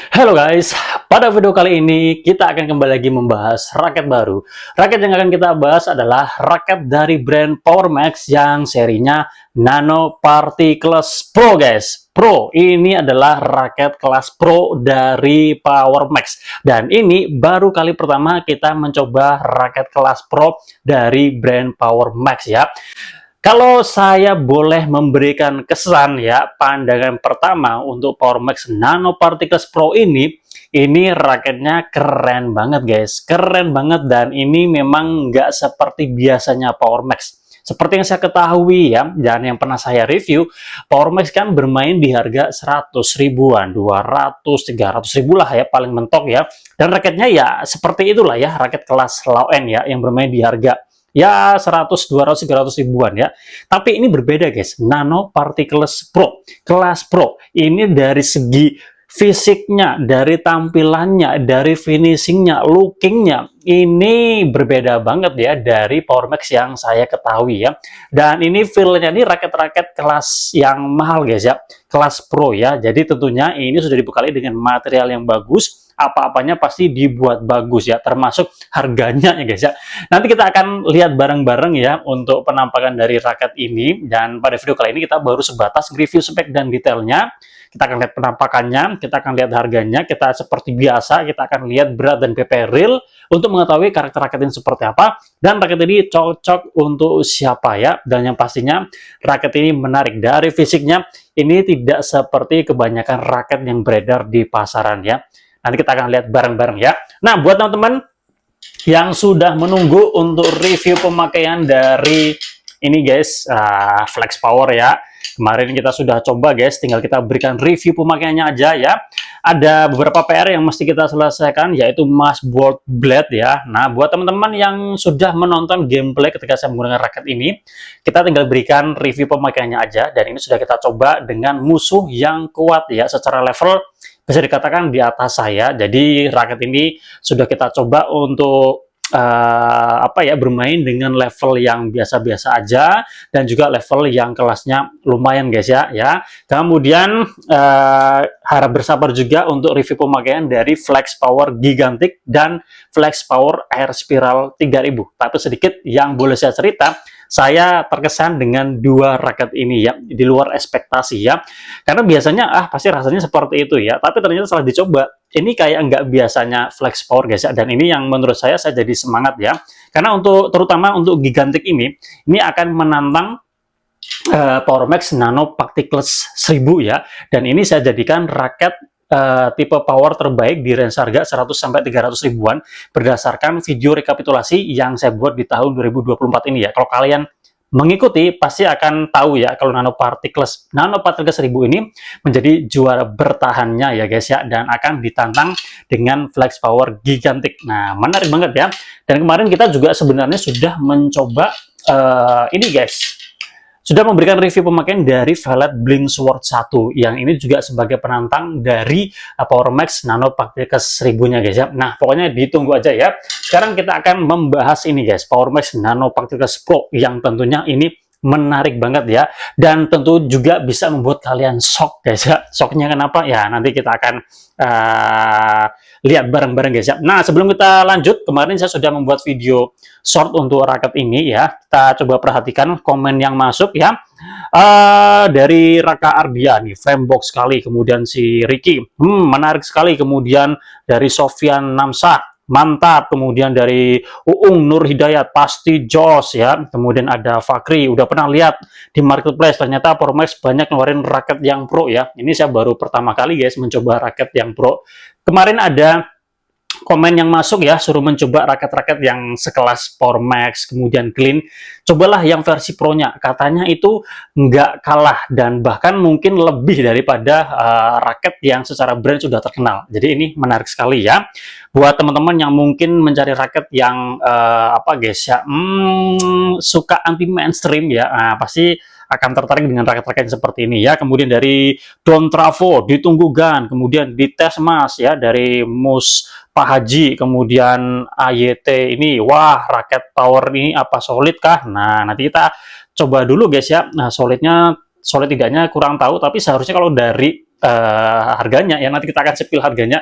Halo guys, pada video kali ini kita akan kembali lagi membahas raket baru. Raket yang akan kita bahas adalah raket dari brand PowerMax yang serinya Nano Particles Pro guys. Pro, ini adalah raket kelas Pro dari PowerMax. Dan ini baru kali pertama kita mencoba raket kelas Pro dari brand PowerMax ya. Kalau saya boleh memberikan kesan ya, pandangan pertama untuk PowerMax Nano Particles Pro ini raketnya keren banget guys, keren banget dan ini memang nggak seperti biasanya PowerMax. Seperti yang saya ketahui ya, dan yang pernah saya review, PowerMax kan bermain di harga 100 ribuan, 200, 300 ribu lah ya, paling mentok ya. Dan raketnya ya seperti itulah ya, raket kelas low end ya, yang bermain di harga ya 100, 200, 300 ribuan ya. Tapi ini berbeda guys, Nano Particles Pro, kelas Pro. Ini dari segi fisiknya, dari tampilannya, dari finishingnya, lookingnya, ini berbeda banget ya dari PowerMax yang saya ketahui ya. Dan ini feel-nya ini raket-raket kelas yang mahal guys ya, kelas Pro ya. Jadi tentunya ini sudah dibekali dengan material yang bagus, apa-apanya pasti dibuat bagus ya, termasuk harganya ya guys ya. Nanti kita akan lihat bareng-bareng ya untuk penampakan dari raket ini, dan pada video kali ini kita baru sebatas review spek dan detailnya. Kita akan lihat penampakannya, kita akan lihat harganya, kita seperti biasa, kita akan lihat berat dan PP real untuk mengetahui karakter raket ini seperti apa, dan raket ini cocok untuk siapa ya. Dan yang pastinya raket ini menarik dari fisiknya, ini tidak seperti kebanyakan raket yang beredar di pasaran ya. Nanti kita akan lihat bareng-bareng ya. Nah, buat teman-teman yang sudah menunggu untuk review pemakaian dari ini guys, Flex Power ya. Kemarin kita sudah coba guys, tinggal kita berikan review pemakaiannya aja ya. Ada beberapa PR yang mesti kita selesaikan, yaitu mass bolt blade ya. Nah, buat teman-teman yang sudah menonton gameplay ketika saya menggunakan raket ini, kita tinggal berikan review pemakaiannya aja. Dan ini sudah kita coba dengan musuh yang kuat ya, secara level bisa dikatakan di atas saya. Jadi raket ini sudah kita coba untuk bermain dengan level yang biasa-biasa aja, dan juga level yang kelasnya lumayan guys ya. Kemudian harap bersabar juga untuk review pemakaian dari Flex Power Gigantic dan Flex Power Air Spiral 3000. Tapi sedikit yang boleh saya cerita, saya terkesan dengan dua raket ini ya, di luar ekspektasi ya. Karena biasanya pasti rasanya seperti itu ya, tapi ternyata setelah dicoba, ini kayak nggak biasanya Flex Power guys ya. Dan ini yang menurut saya jadi semangat ya. Karena terutama untuk Gigantic ini akan menantang PowerMax Nano Particles 1000 ya. Dan ini saya jadikan raket tipe power terbaik di range harga 100 sampai 300 ribuan berdasarkan video rekapitulasi yang saya buat di tahun 2024 ini ya. Kalau kalian mengikuti pasti akan tahu ya, kalau Nano Particles 1000 ini menjadi juara bertahannya ya guys ya, dan akan ditantang dengan Flex Power Gigantic. Nah, menarik banget ya. Dan kemarin kita juga sebenarnya sudah mencoba ini guys, sudah memberikan review pemakaian dari Velvet Blink Sword 1 yang ini juga sebagai penantang dari PowerMax Nano Particles 1000-nya guys ya. Nah, pokoknya ditunggu aja ya. Sekarang kita akan membahas ini guys, PowerMax Nano Particles Pro, yang tentunya ini menarik banget ya, dan tentu juga bisa membuat kalian shock guys ya. Shocknya kenapa ya, nanti kita akan lihat bareng-bareng guys ya. Nah, sebelum kita lanjut, kemarin saya sudah membuat video short untuk raket ini ya. Kita coba perhatikan komen yang masuk ya. Dari Raka Ardiani, Framebox sekali, kemudian si Ricky, menarik sekali, kemudian dari Sofyan Namsah, mantap, kemudian dari Uung Nur Hidayat, pasti jos ya. Kemudian ada Fakri, udah pernah lihat di marketplace, ternyata PowerMax banyak ngeluarin raket yang pro ya. Ini saya baru pertama kali guys mencoba raket yang pro. Kemarin ada komen yang masuk ya, suruh mencoba raket-raket yang sekelas PowerMax, kemudian Clean. Cobalah yang versi Pro-nya, katanya itu nggak kalah dan bahkan mungkin lebih daripada raket yang secara brand sudah terkenal. Jadi ini menarik sekali ya, buat teman-teman yang mungkin mencari raket yang guys ya, suka anti mainstream ya, pasti akan tertarik dengan raket-raket seperti ini ya. Kemudian dari Don Travo, ditunggu Gan, kemudian di tes Mas ya, dari Mus Pak Haji, kemudian AYT ini, wah raket power ini apa solid kah? Nah, nanti kita coba dulu guys ya. Nah, solid tidaknya kurang tahu, tapi seharusnya kalau dari harganya ya, nanti kita akan spill harganya.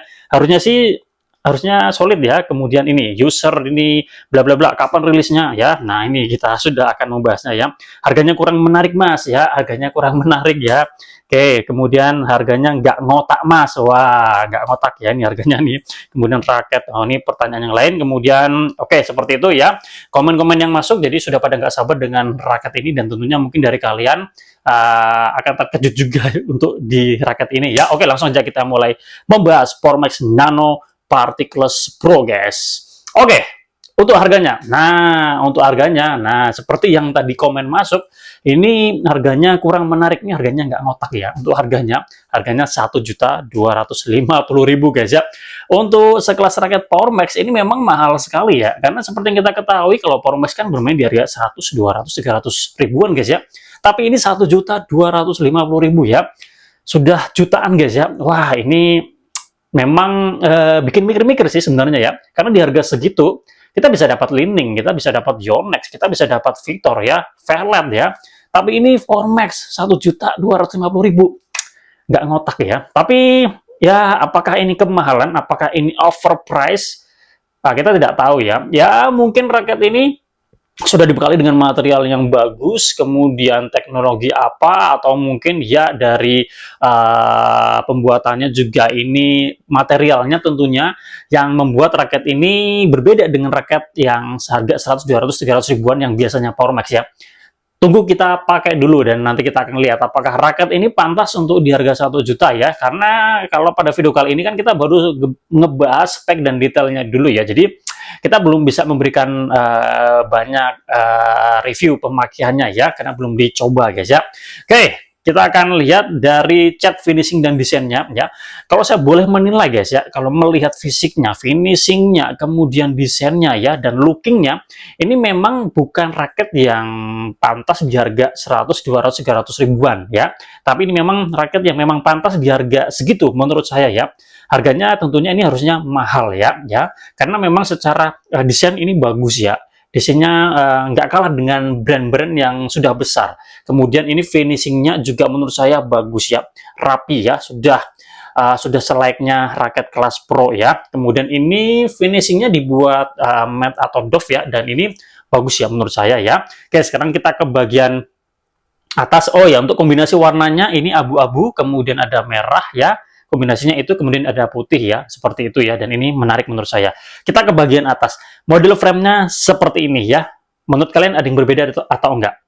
Harusnya solid ya. Kemudian ini user ini bla bla bla, kapan rilisnya ya. Nah, ini kita sudah akan membahasnya ya. Harganya kurang menarik Mas ya, harganya kurang menarik ya. Oke, kemudian harganya nggak ngotak Mas. Wah, nggak ngotak ya ini harganya nih. Kemudian raket, oh ini pertanyaan yang lain. Kemudian oke, seperti itu ya. Komen-komen yang masuk jadi sudah pada nggak sabar dengan raket ini, dan tentunya mungkin dari kalian akan terkejut juga untuk di raket ini ya. Oke, langsung aja kita mulai membahas Powermax Nano Particles Pro guys. Oke, untuk harganya. Nah, seperti yang tadi komen masuk, ini harganya kurang menarik nih, harganya nggak ngotak ya. Untuk harganya 1.250.000 guys ya. Untuk sekelas raket Powermax ini memang mahal sekali ya, karena seperti yang kita ketahui kalau Powermax kan bermain di harga 100, 200, 300 ribuan guys ya. Tapi ini 1.250.000 ya. Sudah jutaan guys ya. Wah, ini memang bikin mikir-mikir sih sebenarnya ya, karena di harga segitu kita bisa dapat Li-Ning, kita bisa dapat Yonex, kita bisa dapat Victor ya, Velet ya, tapi ini Powermax 1.250.000, nggak ngotak ya. Tapi ya, apakah ini kemahalan, apakah ini overprice, nah, kita tidak tahu ya. Ya mungkin raket ini sudah dibekali dengan material yang bagus, kemudian teknologi apa, atau mungkin ya dari pembuatannya juga ini materialnya tentunya yang membuat raket ini berbeda dengan raket yang seharga 100, 200, 300 ribuan yang biasanya Powermax ya. Tunggu kita pakai dulu dan nanti kita akan lihat apakah raket ini pantas untuk di harga 1 juta ya. Karena kalau pada video kali ini kan kita baru ngebahas spek dan detailnya dulu ya. Jadi kita belum bisa memberikan banyak review pemakaiannya ya, karena belum dicoba guys ya. Oke, kita akan lihat dari cat finishing dan desainnya ya. Kalau saya boleh menilai guys ya, kalau melihat fisiknya, finishingnya, kemudian desainnya ya, dan lookingnya, ini memang bukan raket yang pantas di harga 100, 200, 300 ribuan ya. Tapi ini memang raket yang memang pantas di harga segitu menurut saya ya. Harganya tentunya ini harusnya mahal ya, karena memang secara desain ini bagus ya. Desainnya nggak kalah dengan brand-brand yang sudah besar. Kemudian ini finishingnya juga menurut saya bagus ya, rapi ya, sudah selayaknya raket kelas pro ya. Kemudian ini finishingnya dibuat matte atau doff ya, dan ini bagus ya menurut saya ya. Oke, sekarang kita ke bagian atas. Oh ya, untuk kombinasi warnanya ini abu-abu, kemudian ada merah ya. Kombinasinya itu, kemudian ada putih ya, seperti itu ya, dan ini menarik menurut saya. Kita ke bagian atas. Model frame-nya seperti ini ya. Menurut kalian ada yang berbeda atau enggak?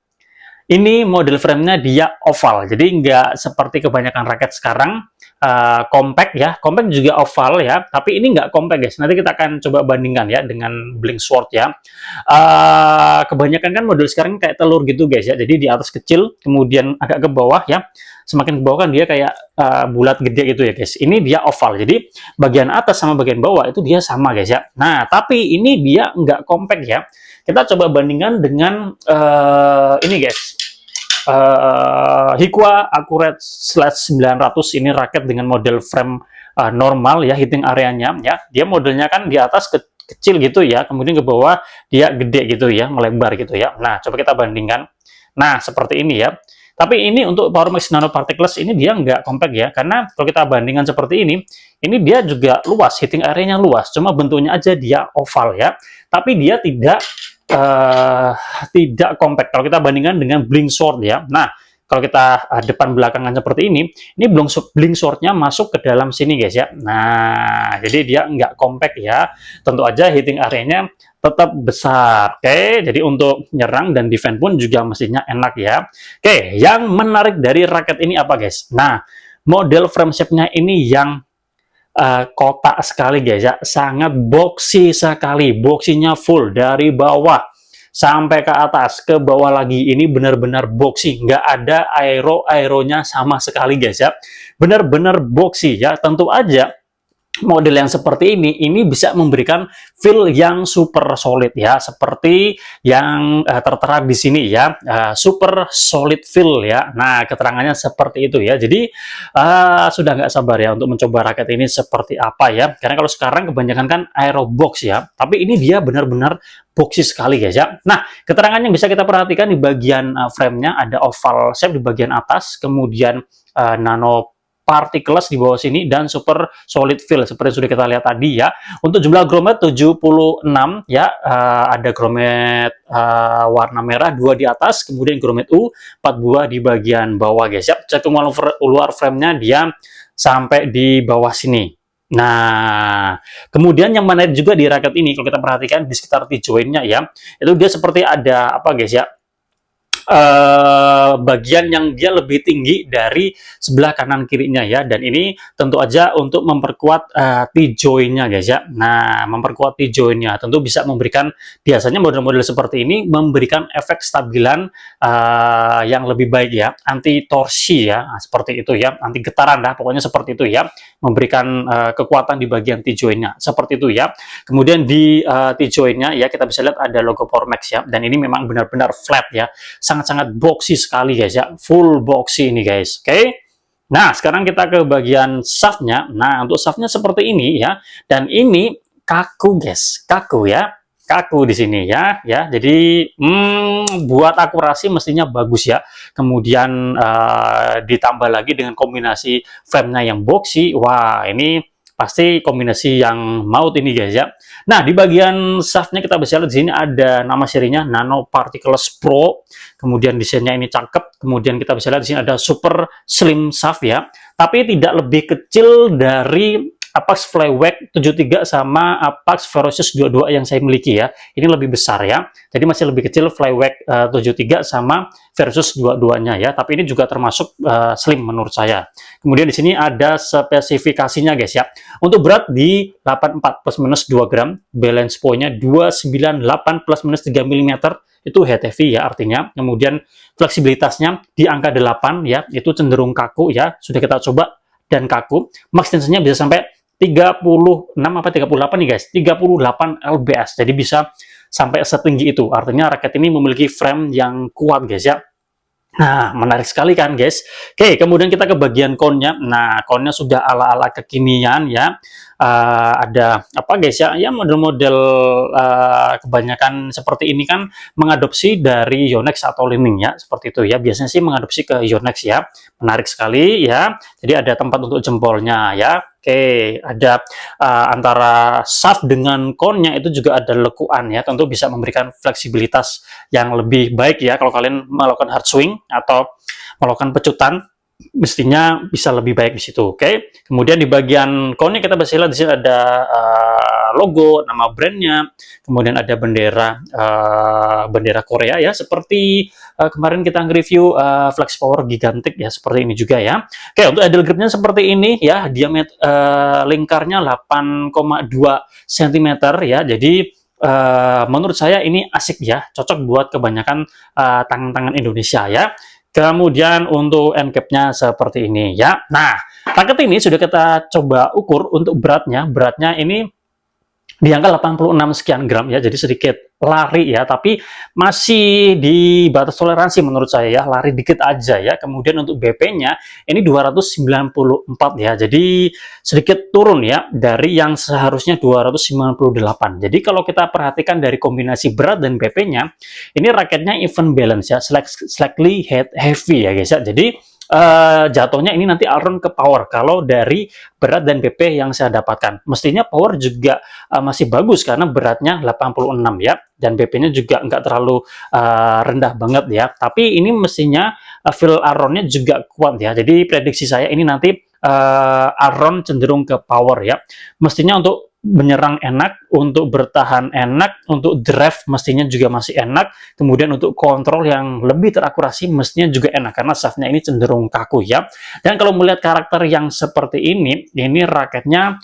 Ini model frame-nya dia oval, jadi nggak seperti kebanyakan raket sekarang compact ya. Compact juga oval ya, tapi ini nggak compact guys. Nanti kita akan coba bandingkan ya dengan Blink Sword ya. Kebanyakan kan model sekarang kayak telur gitu guys ya, jadi di atas kecil, kemudian agak ke bawah ya. Semakin ke bawah kan dia kayak bulat gede gitu ya guys. Ini dia oval, jadi bagian atas sama bagian bawah itu dia sama guys ya. Nah, tapi ini dia nggak compact ya. Kita coba bandingkan dengan ini guys, Hikwa Accurate Slash 900. Ini raket dengan model frame normal ya, hitting areanya ya. Dia modelnya kan di atas kecil gitu ya, kemudian ke bawah dia gede gitu ya, melebar gitu ya. Nah, coba kita bandingkan. Nah, seperti ini ya. Tapi ini untuk Powermax Nano Particles ini dia nggak compact ya, karena kalau kita bandingkan seperti ini dia juga luas, hitting area-nya luas, cuma bentuknya aja dia oval ya. Tapi dia tidak compact kalau kita bandingkan dengan Blink Sword ya. Nah, kalau kita depan belakangan seperti ini Blink Sword-nya masuk ke dalam sini guys ya. Nah, jadi dia nggak compact ya. Tentu aja hitting area-nya tetap besar. Oke, jadi untuk nyerang dan defense pun juga mestinya enak ya. Oke, yang menarik dari raket ini apa guys? Nah, model frame shape-nya ini yang kotak sekali guys ya, sangat boxy sekali, boxinya full dari bawah sampai ke atas, ke bawah lagi, ini benar-benar boxy, nggak ada aeronya sama sekali guys ya, benar-benar boxy ya. Tentu aja model yang seperti ini bisa memberikan feel yang super solid ya, seperti yang tertera di sini ya, super solid feel ya. Nah, keterangannya seperti itu ya. Jadi sudah nggak sabar ya untuk mencoba raket ini seperti apa ya, karena kalau sekarang kebanyakan kan aero box ya, tapi ini dia benar-benar boxy sekali guys ya. Nah, keterangan yang bisa kita perhatikan di bagian frame-nya ada oval shape di bagian atas, kemudian nano Particles di bawah sini, dan Super Solid Feel seperti yang sudah kita lihat tadi ya. Untuk jumlah grommet 76 ya, ada grommet warna merah 2 di atas, kemudian grommet U 4 buah di bagian bawah guys ya. Cekung luar frame-nya dia sampai di bawah sini. Nah, kemudian yang menarik juga di raket ini, kalau kita perhatikan di sekitar T-joint-nya ya, itu dia seperti ada apa guys ya, bagian yang dia lebih tinggi dari sebelah kanan kirinya ya, dan ini tentu aja untuk memperkuat T-joint-nya guys ya. Nah, memperkuat T-joint-nya tentu bisa memberikan, biasanya model-model seperti ini memberikan efek stabilan yang lebih baik ya, anti torsi ya, nah, seperti itu ya, anti getaran dah, pokoknya seperti itu ya, memberikan kekuatan di bagian T-joint-nya seperti itu ya. Kemudian di T-joint-nya ya, kita bisa lihat ada logo Powermax ya, dan ini memang benar-benar flat ya, sangat-sangat boxy sekali guys ya, full boxy ini guys. Oke. Nah, sekarang kita ke bagian shaftnya. Nah, untuk shaftnya seperti ini ya, dan ini kaku guys, kaku ya, kaku di sini ya, jadi buat akurasi mestinya bagus ya. Kemudian ditambah lagi dengan kombinasi frame-nya yang boxy, wah ini pasti kombinasi yang maut ini guys ya. Nah, di bagian shaftnya kita bisa lihat di sini ada nama serinya Nano Particles Pro. Kemudian desainnya ini cakep. Kemudian kita bisa lihat di sini ada Super Slim Shaft ya. Tapi tidak lebih kecil dari Apax Flyweight 73 sama Apax Ferocious 22 yang saya miliki ya. Ini lebih besar ya. Jadi masih lebih kecil Flyweight 73 sama Versus 22-nya ya. Tapi ini juga termasuk slim menurut saya. Kemudian di sini ada spesifikasinya guys ya. Untuk berat di 84 plus minus 2 gram, balance point-nya 298 plus minus 3 mm, itu head heavy ya artinya. Kemudian fleksibilitasnya di angka 8 ya, itu cenderung kaku ya. Sudah kita coba dan kaku. Max tensionnya bisa sampai 36 apa 38 nih guys, 38 lbs. Jadi bisa sampai setinggi itu. Artinya raket ini memiliki frame yang kuat guys ya. Nah, menarik sekali kan guys. Oke, kemudian kita ke bagian cone-nya. Nah, cone-nya sudah ala-ala kekinian ya. Ada apa guys ya? Ya model-model kebanyakan seperti ini kan mengadopsi dari Yonex atau Li-Ning ya, seperti itu ya. Biasanya sih mengadopsi ke Yonex ya. Menarik sekali ya. Jadi ada tempat untuk jempolnya ya. Oke, ada antara shaft dengan cone-nya itu juga ada lekuan ya, tentu bisa memberikan fleksibilitas yang lebih baik ya. Kalau kalian melakukan hard swing atau melakukan pecutan, mestinya bisa lebih baik di situ. Oke. Kemudian di bagian cone-nya kita bisa lihat di sini ada logo, nama brandnya, kemudian ada bendera Korea ya, seperti kemarin kita nge-review Flex Power Gigantic ya, seperti ini juga ya. Oke, untuk idle gripnya seperti ini ya, diameter lingkarnya 8,2 cm ya, jadi menurut saya ini asik ya, cocok buat kebanyakan tangan-tangan Indonesia ya. Kemudian untuk end cap-nya seperti ini ya. Nah, raket ini sudah kita coba ukur untuk beratnya ini di angka 86 sekian gram ya, jadi sedikit lari ya, tapi masih di batas toleransi menurut saya ya, lari dikit aja ya. Kemudian untuk BP-nya ini 294 ya, jadi sedikit turun ya dari yang seharusnya 298. Jadi kalau kita perhatikan dari kombinasi berat dan BP-nya, ini raketnya even balance ya, slightly heavy ya guys ya. Jadi jatuhnya ini nanti around ke power kalau dari berat dan BP yang saya dapatkan. Mestinya power juga masih bagus karena beratnya 86 ya, dan BP-nya juga nggak terlalu rendah banget ya. Tapi ini mestinya feel around-nya juga kuat ya. Jadi prediksi saya ini nanti around cenderung ke power ya. Mestinya untuk menyerang enak, untuk bertahan enak, untuk drive mestinya juga masih enak, kemudian untuk kontrol yang lebih terakurasi mestinya juga enak, karena shaftnya ini cenderung kaku ya. Dan kalau melihat karakter yang seperti ini raketnya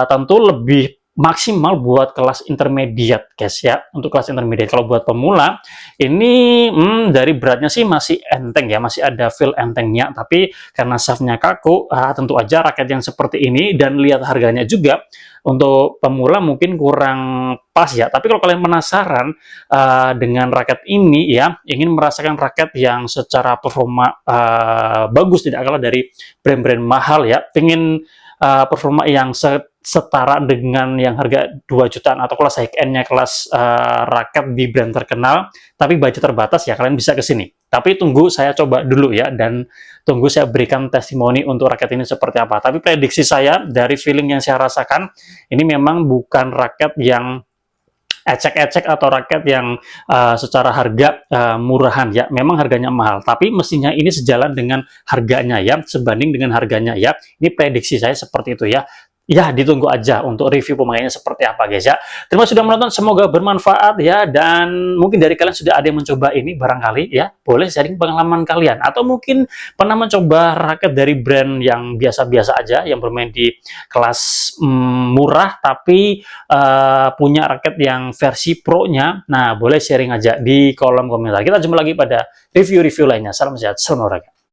tentu lebih maksimal buat kelas intermediate guys ya, untuk kelas intermediate. Kalau buat pemula ini dari beratnya sih masih enteng ya, masih ada feel entengnya, tapi karena shaftnya kaku, tentu aja raket yang seperti ini, dan lihat harganya juga, untuk pemula mungkin kurang pas ya. Tapi kalau kalian penasaran dengan raket ini ya, ingin merasakan raket yang secara performa bagus, tidak kalah dari brand-brand mahal ya, ingin performa yang setara dengan yang harga 2 jutaan atau kelas high end-nya, kelas raket di brand terkenal, tapi budget terbatas ya, kalian bisa ke sini. Tapi tunggu saya coba dulu ya, dan tunggu saya berikan testimoni untuk raket ini seperti apa. Tapi prediksi saya dari feeling yang saya rasakan, ini memang bukan raket yang ecek-ecek atau raket yang secara harga murahan ya, memang harganya mahal, tapi mestinya ini sejalan dengan harganya ya, sebanding dengan harganya ya. Ini prediksi saya seperti itu ya. Ya, ditunggu aja untuk review pemakaiannya seperti apa guys ya. Terima kasih sudah menonton, semoga bermanfaat ya, dan mungkin dari kalian sudah ada yang mencoba ini barangkali ya, boleh sharing pengalaman kalian, atau mungkin pernah mencoba raket dari brand yang biasa-biasa aja, yang bermain di kelas murah, tapi punya raket yang versi pro-nya. Nah, boleh sharing aja di kolom komentar. Kita jumpa lagi pada review-review lainnya. Salam sehat, salam olahraga.